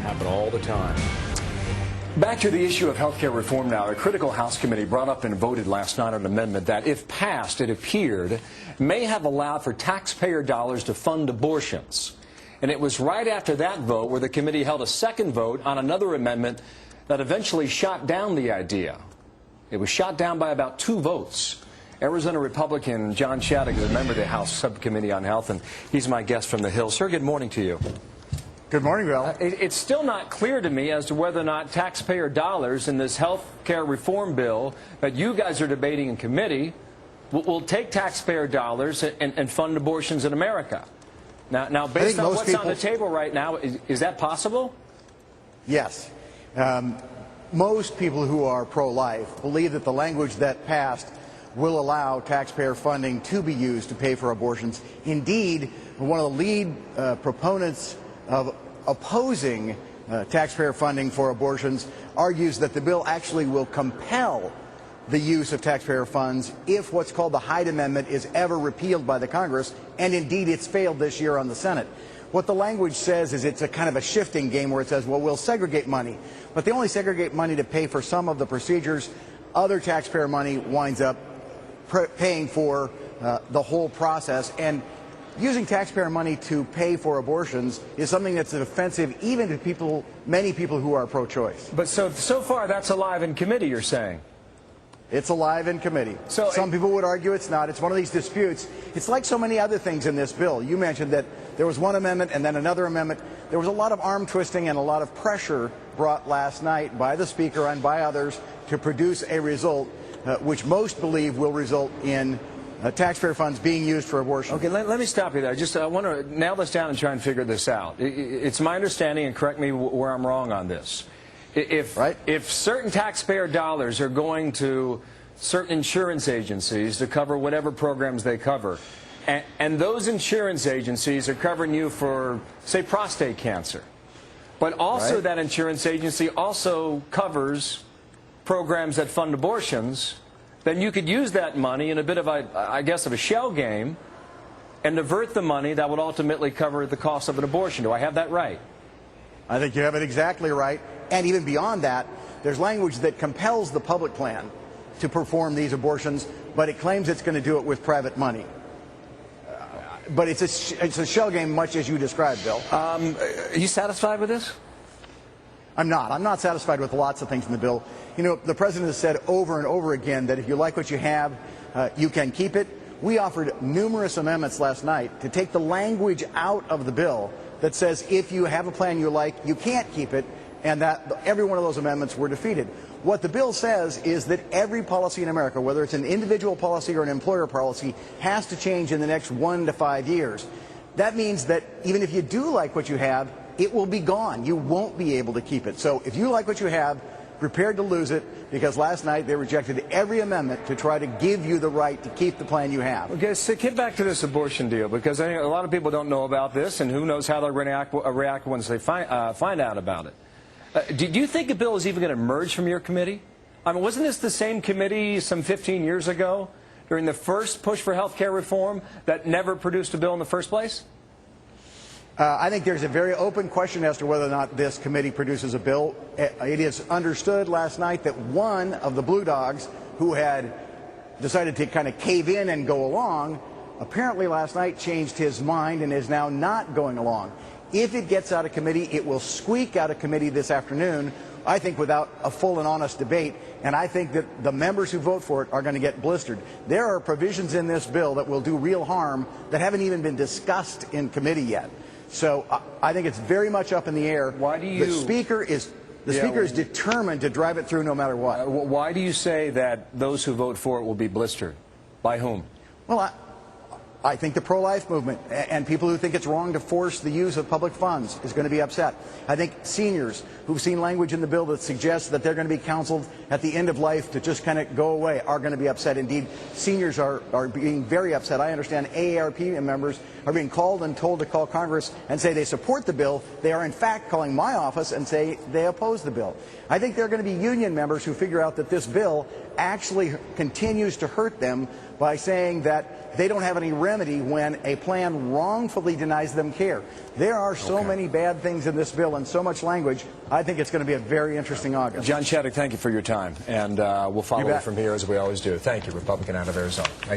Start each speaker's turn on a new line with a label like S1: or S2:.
S1: Happen all the time. Back to the issue of health care reform now. A critical House committee brought up and voted last night on an amendment that, if passed, it appeared, may have allowed for taxpayer dollars to fund abortions. And it was right after that vote where the committee held a second vote on another amendment that eventually shot down the idea. It was shot down by about 2 votes. Arizona Republican John Shadegg is a member of the House Subcommittee on Health, and he's my guest from the Hill. Sir, good morning to you.
S2: Good morning, Bill.
S1: It's still not clear to me as to whether or not taxpayer dollars in this health care reform bill that you guys are debating in committee will take taxpayer dollars and fund abortions in America. Now based on what's on the table right now, is that possible?
S2: Yes. Most people who are pro-life believe that the language that passed will allow taxpayer funding to be used to pay for abortions. Indeed, one of the lead proponents of opposing taxpayer funding for abortions argues that the bill actually will compel the use of taxpayer funds if what's called the Hyde Amendment is ever repealed by the Congress, and indeed it's failed this year on the Senate. What the language says is it's a kind of a shifting game where it says, well, we'll segregate money, but they only segregate money to pay for some of the procedures. Other taxpayer money winds up paying for the whole process. And using taxpayer money to pay for abortions is something that's offensive even to many people who are pro-choice.
S1: But so far that's alive in committee, you're saying?
S2: It's alive in committee.
S1: So
S2: some people would argue it's not. It's one of these disputes. It's like so many other things in this bill. You mentioned that there was one amendment and then another amendment. There was a lot of arm twisting and a lot of pressure brought last night by the Speaker and by others to produce a result which most believe will result in taxpayer funds being used for abortion.
S1: Okay, let me stop you there. I want to nail this down and try and figure this out. It's my understanding, and correct me where I'm wrong on this, if certain taxpayer dollars are going to certain insurance agencies to cover whatever programs they cover, and those insurance agencies are covering you for, say, prostate cancer, but also that insurance agency also covers programs that fund abortions, then you could use that money in a bit of a shell game and divert the money that would ultimately cover the cost of an abortion. Do I have that right?
S2: I think you have it exactly right. And even beyond that, there's language that compels the public plan to perform these abortions, but it claims it's going to do it with private money. But it's a shell game, much as you described, Bill.
S1: Are you satisfied with this?
S2: I'm not. I'm not satisfied with lots of things in the bill. You know, the President has said over and over again that if you like what you have, you can keep it. We offered numerous amendments last night to take the language out of the bill that says if you have a plan you like, you can't keep it, and that every one of those amendments were defeated. What the bill says is that every policy in America, whether it's an individual policy or an employer policy, has to change in the next 1 to 5 years. That means that even if you do like what you have, it will be gone. You won't be able to keep it. So if you like what you have, prepared to lose it, because last night they rejected every amendment to try to give you the right to keep the plan you have.
S1: Okay, so get back to this abortion deal, because a lot of people don't know about this, and who knows how they're going to react once they find out about it. Do you think a bill is even going to emerge from your committee? I mean, wasn't this the same committee some 15 years ago, during the first push for health care reform, that never produced a bill in the first place?
S2: I think there's a very open question as to whether or not this committee produces a bill. It is understood last night that one of the Blue Dogs, who had decided to kind of cave in and go along, apparently last night changed his mind and is now not going along. If it gets out of committee, it will squeak out of committee this afternoon, I think without a full and honest debate, and I think that the members who vote for it are going to get blistered. There are provisions in this bill that will do real harm that haven't even been discussed in committee yet. So I think it's very much up in the air.
S1: Why do you?
S2: The Speaker is determined to drive it through no matter what.
S1: Why do you say that those who vote for it will be blistered? By whom?
S2: Well, I think the pro-life movement and people who think it's wrong to force the use of public funds is going to be upset. I think seniors who've seen language in the bill that suggests that they're going to be counseled at the end of life to just kind of go away are going to be upset. Indeed, seniors are being very upset. I understand AARP members are being called and told to call Congress and say they support the bill. They are in fact calling my office and say they oppose the bill. I think there are going to be union members who figure out that this bill actually continues to hurt them by saying that they don't have any remedy when a plan wrongfully denies them care. There are so many bad things in this bill and so much language. I think it's going to be a very interesting August.
S1: John Shadegg, thank you for your time, and we'll follow it from here as we always do. Thank you, Republican out of Arizona.